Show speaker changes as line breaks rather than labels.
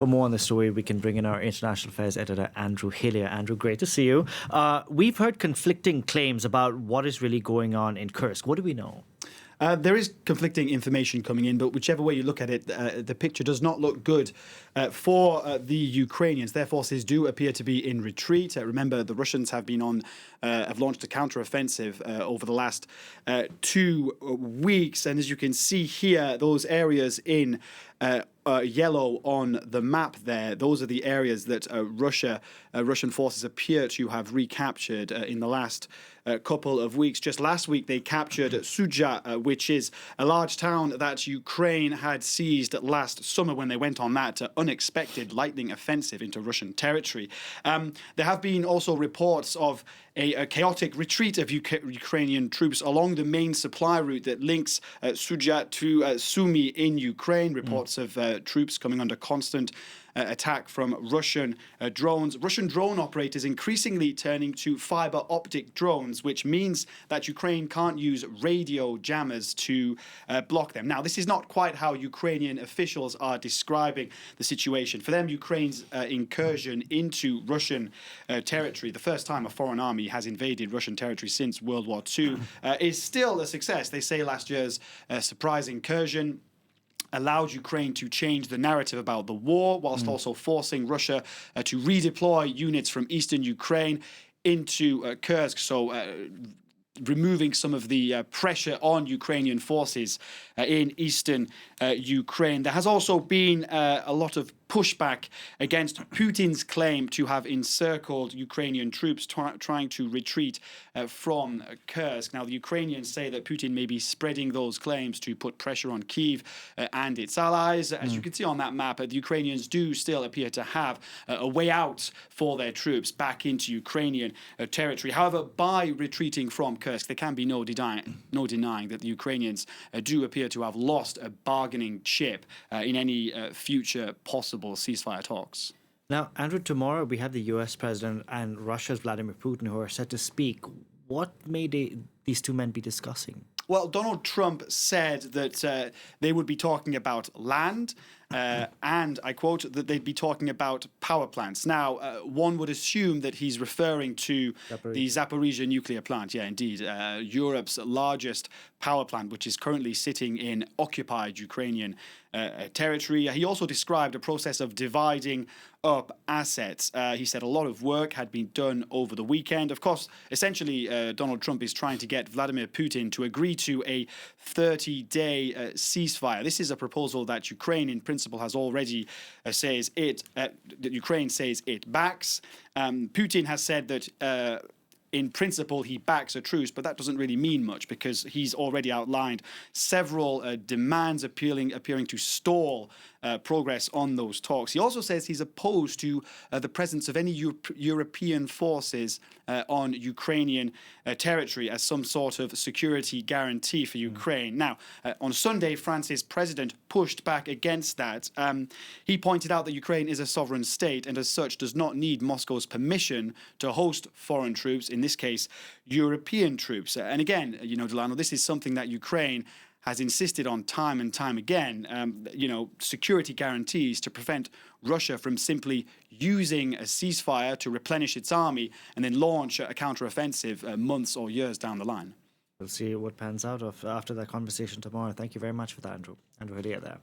For more on the story, we can bring in our international affairs editor, Andrew Hilliar. Andrew, great to see you. We've heard conflicting claims about what is really going on in Kursk. What do we know?
There is conflicting information coming in, but whichever way you look at it, the picture does not look good for the Ukrainians. Their forces do appear to be in retreat. Remember, the Russians have launched a counteroffensive over the last 2 weeks, and as you can see here, those areas in yellow on the map there, those are the areas that Russian forces appear to have recaptured in the last couple of weeks. Just last week, they captured Sudzha, which is a large town that Ukraine had seized last summer when they went on that unexpected lightning offensive into Russian territory. There have been also reports of a chaotic retreat of Ukrainian troops along the main supply route that links Sudzha to Sumy in Ukraine. Reports of troops coming under constant attack from Russian drones. Russian drone operators increasingly turning to fiber optic drones, which means that Ukraine can't use radio jammers to block them. Now, this is not quite how Ukrainian officials are describing the situation. For them, Ukraine's incursion into Russian territory, the first time a foreign army has invaded Russian territory since World War II, is still a success. They say last year's surprise incursion allowed Ukraine to change the narrative about the war, whilst also forcing Russia to redeploy units from eastern Ukraine into Kursk, so removing some of the pressure on Ukrainian forces in eastern Ukraine. There has also been a lot of pushback against Putin's claim to have encircled Ukrainian troops trying to retreat from Kursk. Now, the Ukrainians say that Putin may be spreading those claims to put pressure on Kyiv and its allies. As you can see on that map, the Ukrainians do still appear to have a way out for their troops back into Ukrainian territory. However, by retreating from Kursk, there can be no denying that the Ukrainians do appear to have lost a bargaining chip in any future possible ceasefire talks.
Now, Andrew, tomorrow we have the US president and Russia's Vladimir Putin who are set to speak. What may these two men be discussing?
Well, Donald Trump said that they would be talking about land, and I quote, that they'd be talking about power plants. Now, one would assume that he's referring to the Zaporizhzhia nuclear plant. Yeah, indeed. Europe's largest power plant, which is currently sitting in occupied Ukrainian territory. He also described a process of dividing up assets. He said a lot of work had been done over the weekend. Of course, essentially, Donald Trump is trying to get Vladimir Putin to agree to a 30-day ceasefire. This is a proposal that Ukraine, in principle, has already that Ukraine says it backs. Putin has said that in principle, he backs a truce, but that doesn't really mean much because he's already outlined several demands appearing to stall progress on those talks. He also says he's opposed to the presence of any European forces on Ukrainian territory as some sort of security guarantee for Ukraine. Now, on Sunday, France's president pushed back against that. He pointed out that Ukraine is a sovereign state and as such does not need Moscow's permission to host foreign troops, in this case, European troops. And again, Delano, this is something that Ukraine has insisted on time and time again, security guarantees to prevent Russia from simply using a ceasefire to replenish its army and then launch a counteroffensive months or years down the line.
We'll see what pans out after that conversation tomorrow. Thank you very much for that, Andrew. Andrew Hilliar there.